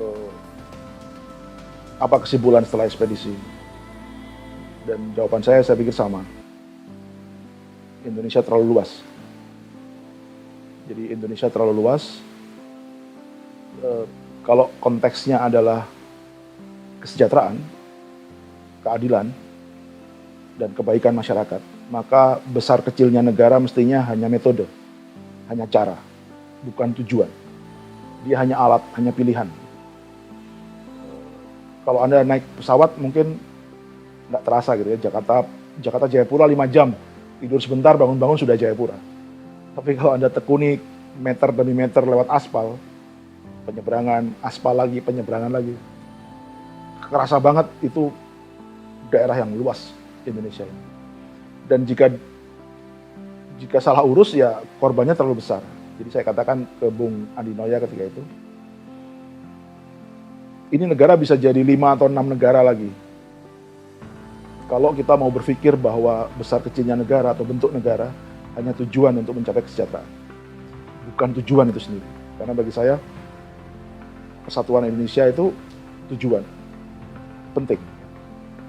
eh, apa kesimpulan setelah ekspedisi? Dan jawaban saya pikir sama. Indonesia terlalu luas. Jadi Indonesia terlalu luas. Kalau konteksnya adalah kesejahteraan, keadilan, dan kebaikan masyarakat, maka besar kecilnya negara mestinya hanya metode, hanya cara, bukan tujuan. Dia hanya alat, hanya pilihan. Kalau Anda naik pesawat mungkin nggak terasa gitu ya, Jakarta Jayapura 5 jam, tidur sebentar bangun-bangun sudah Jayapura. Tapi kalau Anda tekuni meter demi meter lewat aspal, penyeberangan, aspal lagi, penyeberangan lagi, kerasa banget itu daerah yang luas Indonesia ini. Dan jika salah urus ya korbannya terlalu besar. Jadi saya katakan ke Bung Andi Noya ketika itu, ini negara bisa jadi 5 atau 6 negara lagi. Kalau kita mau berpikir bahwa besar kecilnya negara atau bentuk negara hanya tujuan untuk mencapai kesejahteraan. Bukan tujuan itu sendiri. Karena bagi saya, kesatuan Indonesia itu tujuan. Penting.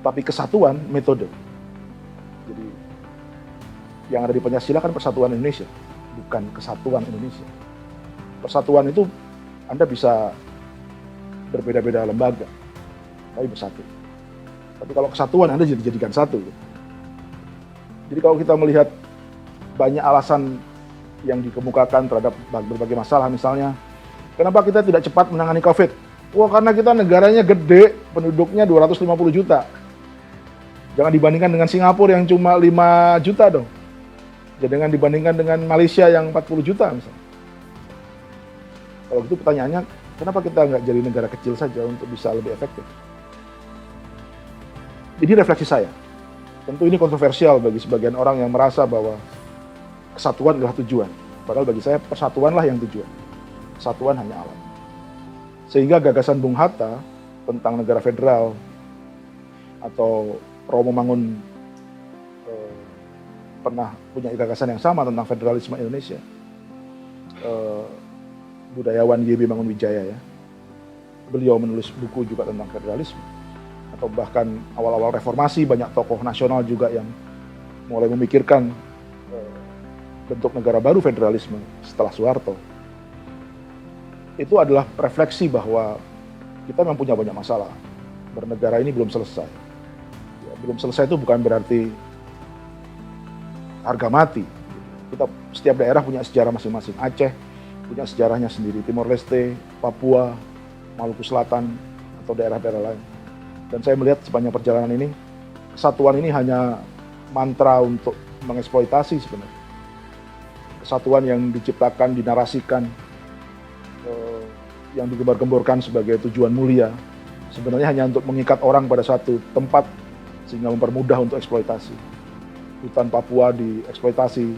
Tapi kesatuan metode. Jadi yang ada di Pancasila kan persatuan Indonesia, bukan kesatuan Indonesia. Persatuan itu Anda bisa berbeda-beda lembaga, tapi bersatu. Tapi kalau kesatuan Anda dijadikan satu. Jadi kalau kita melihat banyak alasan yang dikemukakan terhadap berbagai masalah, misalnya, kenapa kita tidak cepat menangani COVID? Wah, karena kita negaranya gede, penduduknya 250 juta. Jangan dibandingkan dengan Singapura yang cuma 5 juta dong. Jangan dibandingkan dengan Malaysia yang 40 juta misalnya. Kalau gitu pertanyaannya, kenapa kita nggak jadi negara kecil saja untuk bisa lebih efektif? Ini refleksi saya. Tentu ini kontroversial bagi sebagian orang yang merasa bahwa kesatuan adalah tujuan. Padahal bagi saya persatuanlah yang tujuan. Kesatuan hanya alat. Sehingga gagasan Bung Hatta tentang negara federal atau Romo Mangun pernah punya gagasan yang sama tentang federalisme Indonesia. Budayawan Y.B. Mangunwijaya ya. Beliau menulis buku juga tentang federalisme. Atau bahkan awal-awal reformasi banyak tokoh nasional juga yang mulai memikirkan bentuk negara baru federalisme setelah Soeharto. Itu adalah refleksi bahwa kita memang punya banyak masalah. Bernegara ini belum selesai. Ya, belum selesai itu bukan berarti harga mati. Setiap daerah punya sejarah masing-masing. Aceh punya sejarahnya sendiri, Timor Leste, Papua, Maluku Selatan, atau daerah-daerah lain. Dan saya melihat sepanjang perjalanan ini, kesatuan ini hanya mantra untuk mengeksploitasi sebenarnya. Kesatuan yang diciptakan, dinarasikan, yang digembar-gemborkan sebagai tujuan mulia, sebenarnya hanya untuk mengikat orang pada satu tempat, sehingga mempermudah untuk eksploitasi. Hutan Papua dieksploitasi,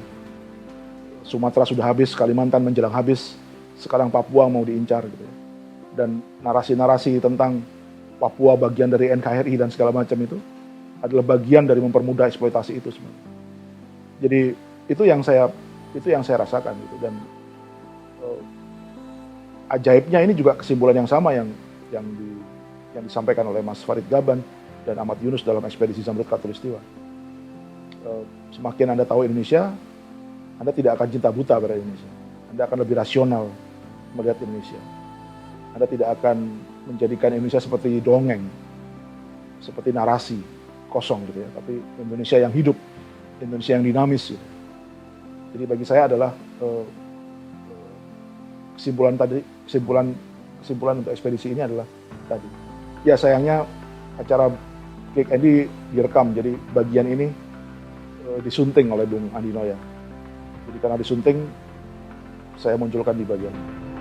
Sumatera sudah habis, Kalimantan menjelang habis, sekarang Papua mau diincar gitu ya. Dan narasi-narasi tentang Papua bagian dari NKRI dan segala macam itu adalah bagian dari mempermudah eksploitasi itu sebenarnya. Jadi itu yang saya rasakan gitu. Dan ajaibnya ini juga kesimpulan yang sama yang disampaikan oleh Mas Farid Gaban dan Ahmad Yunus dalam ekspedisi Zamrud Khatulistiwa. Semakin Anda tahu Indonesia, Anda tidak akan cinta buta pada Indonesia. Anda akan lebih rasional melihat Indonesia. Anda tidak akan menjadikan Indonesia seperti dongeng, seperti narasi kosong gitu ya. Tapi Indonesia yang hidup, Indonesia yang dinamis gitu. Jadi bagi saya adalah kesimpulan untuk ekspedisi ini adalah tadi. Ya sayangnya acara Kick Andy direkam, jadi bagian ini disunting oleh Bung Andi Noya. Jadi karena disunting, saya munculkan di bagian ini.